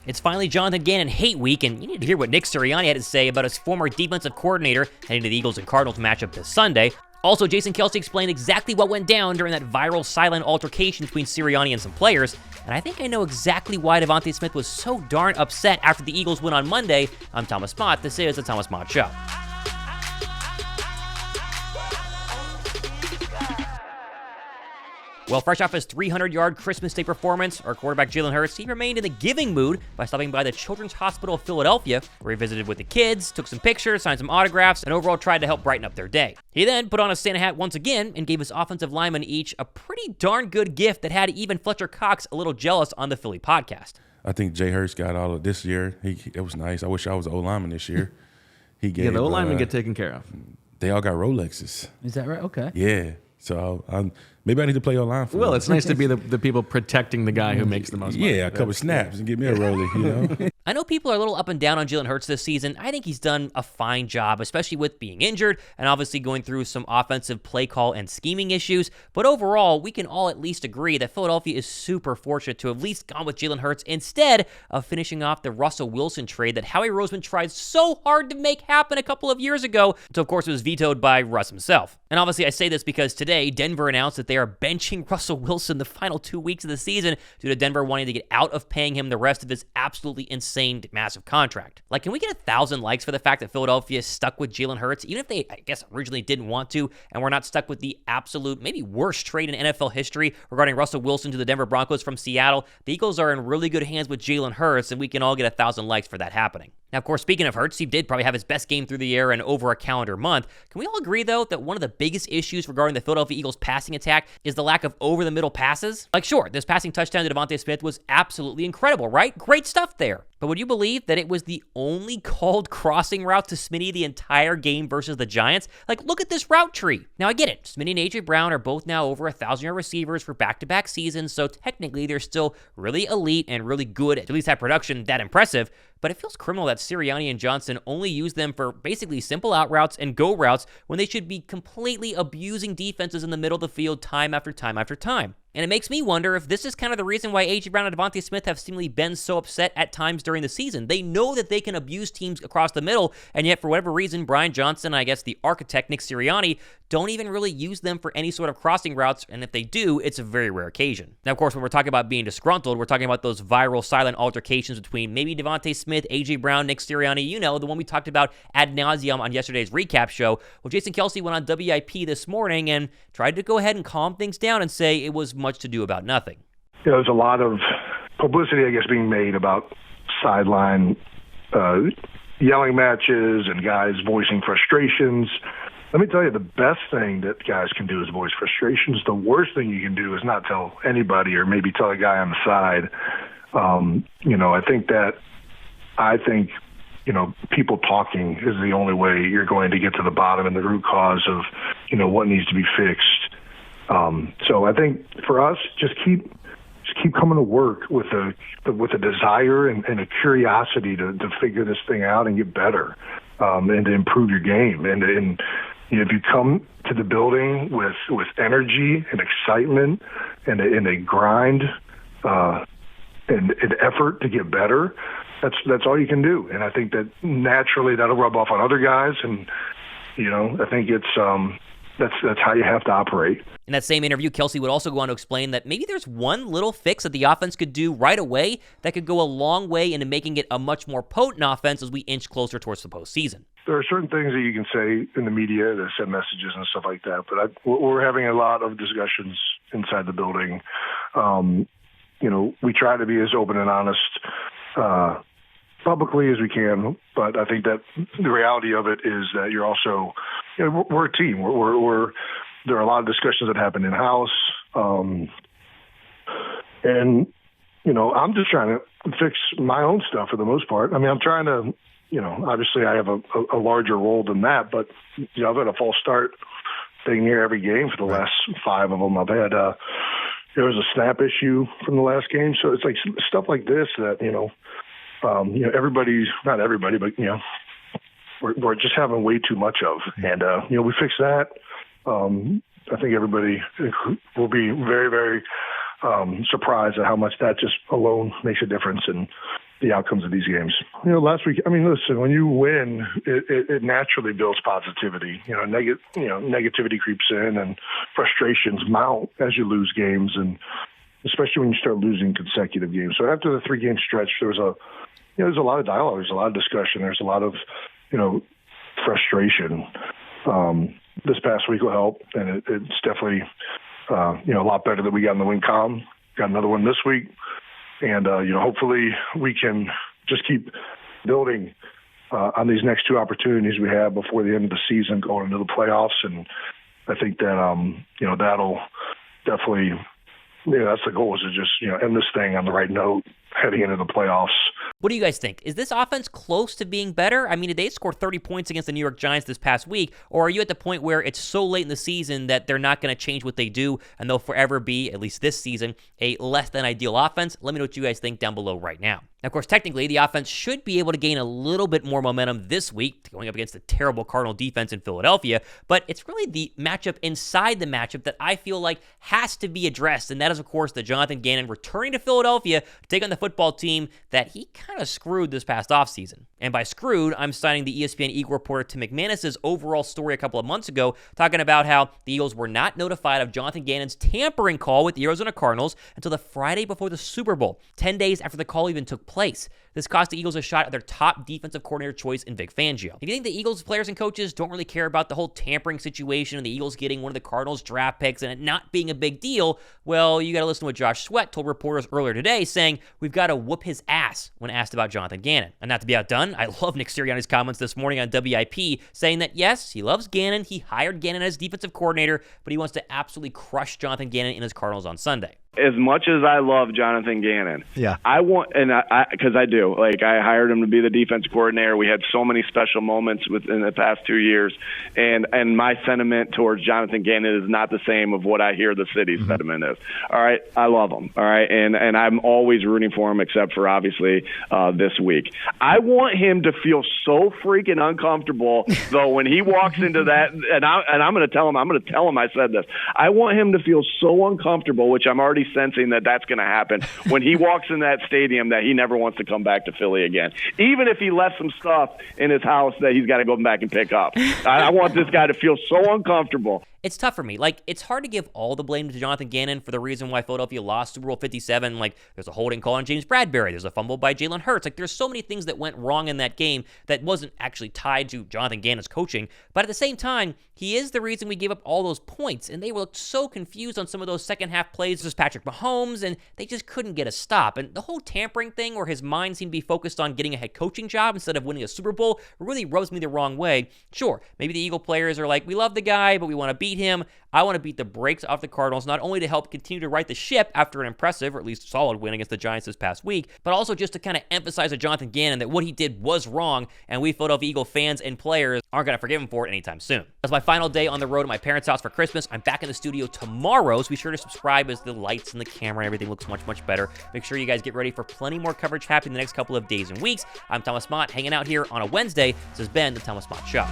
It's finally Jonathan Gannon hate week, and you need to hear what Nick Sirianni had to say about his former defensive coordinator heading to the Eagles and Cardinals matchup this Sunday. Also, Jason Kelce explained exactly what went down during that viral sideline altercation between Sirianni and some players, and I think I know exactly why DeVonta Smith was so darn upset after the Eagles win on Monday. I'm Thomas Mott. This is the Thomas Mott Show. Well, fresh off his 300-yard Christmas Day performance, our quarterback Jalen Hurts, he remained in the giving mood by stopping by the Children's Hospital of Philadelphia, where he visited with the kids, took some pictures, signed some autographs, and overall tried to help brighten up their day. He then put on a Santa hat once again and gave his offensive linemen each a pretty darn good gift that had even Fletcher Cox a little jealous on the Philly podcast. I think Jay Hurts got all of this year. It was nice. I wish I was an O-lineman this year. He gave, the O-linemen get taken care of. They all got Rolexes. Is that right? Okay. Yeah. So maybe I need to play O-line for Well, them. it's nice to be the people protecting the guy who makes the most money. Yeah, a couple snaps and give me a rollie, you know? I know people are a little up and down on Jalen Hurts this season. I think he's done a fine job, especially with being injured and obviously going through some offensive play call and scheming issues. But overall, we can all at least agree that Philadelphia is super fortunate to have at least gone with Jalen Hurts instead of finishing off the Russell Wilson trade that Howie Roseman tried so hard to make happen a couple of years ago. So, of course, it was vetoed by Russ himself. And obviously, I say this because today, Denver announced that they are benching Russell Wilson the final 2 weeks of the season due to Denver wanting to get out of paying him the rest of his absolutely insane, massive contract. Like, can we get 1,000 likes for the fact that Philadelphia is stuck with Jalen Hurts, even if they, I guess, originally didn't want to, and we're not stuck with the absolute, maybe worst trade in NFL history regarding Russell Wilson to the Denver Broncos from Seattle? The Eagles are in really good hands with Jalen Hurts, and we can all get 1,000 likes for that happening. Now, of course, speaking of Hurts, he did probably have his best game through the air in over a calendar month. Can we all agree, though, that one of the biggest issues regarding the Philadelphia Eagles passing attack is the lack of over-the-middle passes? Like, sure, this passing touchdown to DeVonta Smith was absolutely incredible, right? Great stuff there. But would you believe that it was the only called crossing route to Smitty the entire game versus the Giants? Like, look at this route tree. Now, I get it. Smitty and A.J. Brown are both now over 1,000-yard receivers for back-to-back seasons, so technically they're still really elite and really good, at least have production that impressive. But it feels criminal that Sirianni and Johnson only use them for basically simple out routes and go routes when they should be completely abusing defenses in the middle of the field time after time after time. And it makes me wonder if this is kind of the reason why A.J. Brown and DeVonta Smith have seemingly been so upset at times during the season. They know that they can abuse teams across the middle, and yet for whatever reason, Brian Johnson, I guess the architect Nick Sirianni, don't even really use them for any sort of crossing routes, and if they do, it's a very rare occasion. Now, of course, when we're talking about being disgruntled, we're talking about those viral silent altercations between maybe DeVonta Smith, A.J. Brown, Nick Sirianni, you know, the one we talked about ad nauseum on yesterday's recap show. Well, Jason Kelce went on WIP this morning and tried to go ahead and calm things down and say it was much to do about nothing. There's a lot of publicity, I guess, being made about sideline yelling matches and guys voicing frustrations. Let me tell you, the best thing that guys can do is voice frustrations. The worst thing you can do is not tell anybody, or maybe tell a guy on the side. I think people talking is the only way you're going to get to the bottom and the root cause of, what needs to be fixed. So I think for us, just keep coming to work with a desire and a curiosity to figure this thing out and get better, and to improve your game. And if you come to the building with energy and excitement and a grind and an effort to get better, that's all you can do. And I think that naturally that'll rub off on other guys. And I think it's that's how you have to operate. In that same interview, Kelce would also go on to explain that maybe there's one little fix that the offense could do right away that could go a long way into making it a much more potent offense as we inch closer towards the postseason. There are certain things that you can say in the media that send messages and stuff like that, but we're having a lot of discussions inside the building. We try to be as open and honest publicly as we can, but I think that the reality of it is that you're also, we're a team. There are a lot of discussions that happen in-house, and I'm just trying to fix my own stuff for the most part. I mean, I'm trying to, obviously I have a larger role than that, but I've had a false start thing here every game for the last 5 of them. I've had there was a snap issue from the last game, so it's like stuff like this that everybody's, not everybody, but we're just having way too much of, and we fix that. I think everybody will be very, very surprised at how much that just alone makes a difference. And the outcomes of these games. Last week, listen, when you win, it naturally builds positivity. Negativity creeps in and frustrations mount as you lose games, and especially when you start losing consecutive games. So after the 3-game stretch, there's a lot of dialogue, there's a lot of discussion, there's a lot of, frustration. This past week will help, and it's definitely, a lot better that we got in the win column. Got another one this week. And, hopefully we can just keep building on these next 2 opportunities we have before the end of the season going into the playoffs. And I think that, that'll definitely, that's the goal, is to just, end this thing on the right note heading into the playoffs. What do you guys think? Is this offense close to being better? I mean, did they score 30 points against the New York Giants this past week? Or are you at the point where it's so late in the season that they're not going to change what they do and they'll forever be, at least this season, a less than ideal offense? Let me know what you guys think down below right now. Now, of course, technically, the offense should be able to gain a little bit more momentum this week, going up against the terrible Cardinal defense in Philadelphia, but it's really the matchup inside the matchup that I feel like has to be addressed, and that is, of course, the Jonathan Gannon returning to Philadelphia to take on the football team that he kind of screwed this past offseason. And by screwed, I'm citing the ESPN Eagle reporter Tim McManus's overall story a couple of months ago, talking about how the Eagles were not notified of Jonathan Gannon's tampering call with the Arizona Cardinals until the Friday before the Super Bowl, 10 days after the call even took place. This cost the Eagles a shot at their top defensive coordinator choice in Vic Fangio. If you think the Eagles players and coaches don't really care about the whole tampering situation and the Eagles getting one of the Cardinals draft picks and it not being a big deal, well, you got to listen to what Josh Sweat told reporters earlier today, saying we've got to whoop his ass when asked about Jonathan Gannon. And not to be outdone, I love Nick Sirianni's comments this morning on WIP, saying that yes, he loves Gannon, he hired Gannon as defensive coordinator, but he wants to absolutely crush Jonathan Gannon in his Cardinals on Sunday. As much as I love Jonathan Gannon, I want, and because I do, like, I hired him to be the defense coordinator. We had so many special moments within the past 2 years, and my sentiment towards Jonathan Gannon is not the same of what I hear the city's sentiment is. All right, I love him. All right, and I'm always rooting for him, except for obviously this week. I want him to feel so freaking uncomfortable though when he walks into that, and I'm going to tell him. I said this. I want him to feel so uncomfortable, which I'm already sensing that's going to happen when he walks in that stadium, that he never wants to come back to Philly again, even if he left some stuff in his house that he's got to go back and pick up. I want this guy to feel so uncomfortable. It's tough for me. Like, it's hard to give all the blame to Jonathan Gannon for the reason why Philadelphia lost Super Bowl 57. Like, there's a holding call on James Bradbury. There's a fumble by Jalen Hurts. Like, there's so many things that went wrong in that game that wasn't actually tied to Jonathan Gannon's coaching. But at the same time, he is the reason we gave up all those points. And they were so confused on some of those second half plays with Patrick Mahomes, and they just couldn't get a stop. And the whole tampering thing, where his mind seemed to be focused on getting a head coaching job instead of winning a Super Bowl, really rubs me the wrong way. Sure, maybe the Eagle players are like, we love the guy, but we want to beat him. I want to beat the brakes off the Cardinals, not only to help continue to right the ship after an impressive, or at least solid, win against the Giants this past week, but also just to kind of emphasize to Jonathan Gannon that what he did was wrong, and we Philadelphia Eagle fans and players aren't going to forgive him for it anytime soon. That's my final day on the road at my parents' house for Christmas. I'm back in the studio tomorrow, so be sure to subscribe as the lights and the camera and everything looks much, much better. Make sure you guys get ready for plenty more coverage happening the next couple of days and weeks. I'm Thomas Mott, hanging out here on a Wednesday. This has been the Thomas Mott Show.